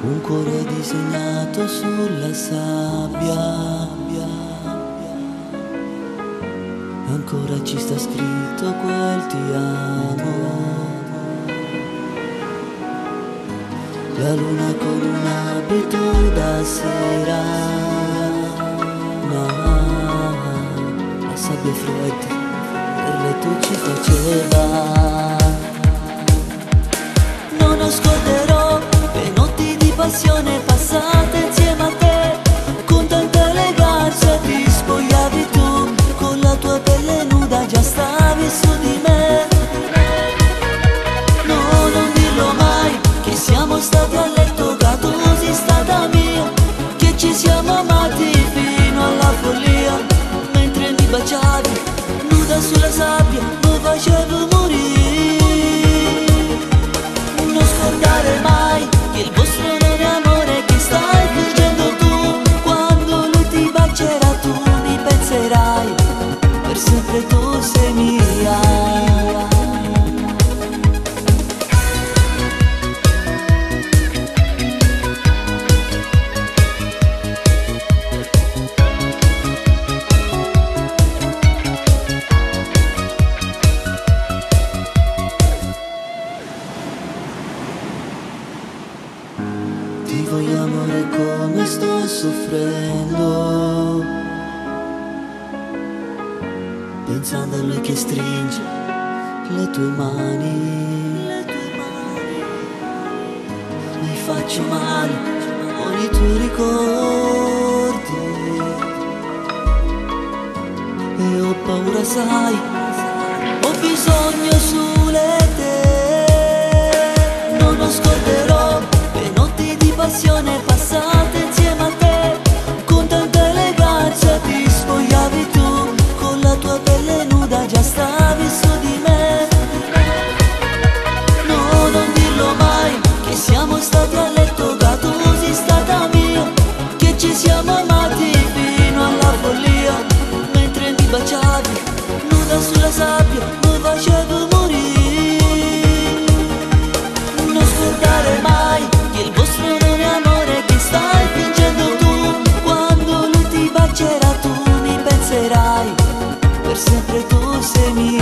Un cuore disegnato sulla sabbia, ancora ci sta scritto quel ti amo. La luna con un abito da sera, ma la sabbia fredda per letto ci faceva. Non nasconderò le notti di passione passate insieme a te, con tanta eleganza ti spogliavi tu, con la tua pelle nuda già stavi su di me. No, non dirlo mai, che siamo stati a letto, che tu sei stata mia, che ci siamo amati fino alla follia, mentre mi baciavi, nuda sulla sabbia, mi facevi morire. Non scordare mai che il vostro non è amore che stai fingendo tu, quando lui ti bacerà tu mi penserai, per sempre tu sei mia. Ti voglio amore come sto soffrendo, pensando a lui che stringe le tue mani. Mi faccio male con i tuoi ricordi e ho paura, sai, ho bisogno sole te. Non nasconderò le notti di passione passate insieme a te, con tanta eleganza ti spogliavi tu, con la tua pelle nuda già stavi su di me. No, non dirlo mai, che siamo stati a letto, che tu sei stata mia, che ci siamo amati fino alla follia, mentre mi baciavi, nuda sulla sabbia, mi facevi morire. Non scordare mai che il vostro non è amore che stai fingendo tu, quando lui ti bacerà tu mi penserai, per sempre tu sei mia.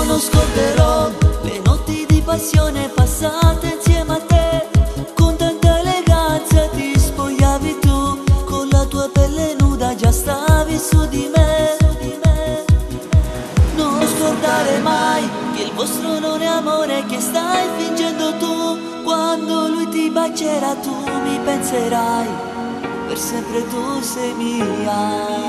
Non scorderò le notti di passione passate insieme a te, con tanta eleganza ti spogliavi tu, con la tua pelle nuda già stavi su di me. Non scordare mai che il vostro non è amore che stai fingendo tu, quando lui ti bacerà tu mi penserai, per sempre tu sei mia.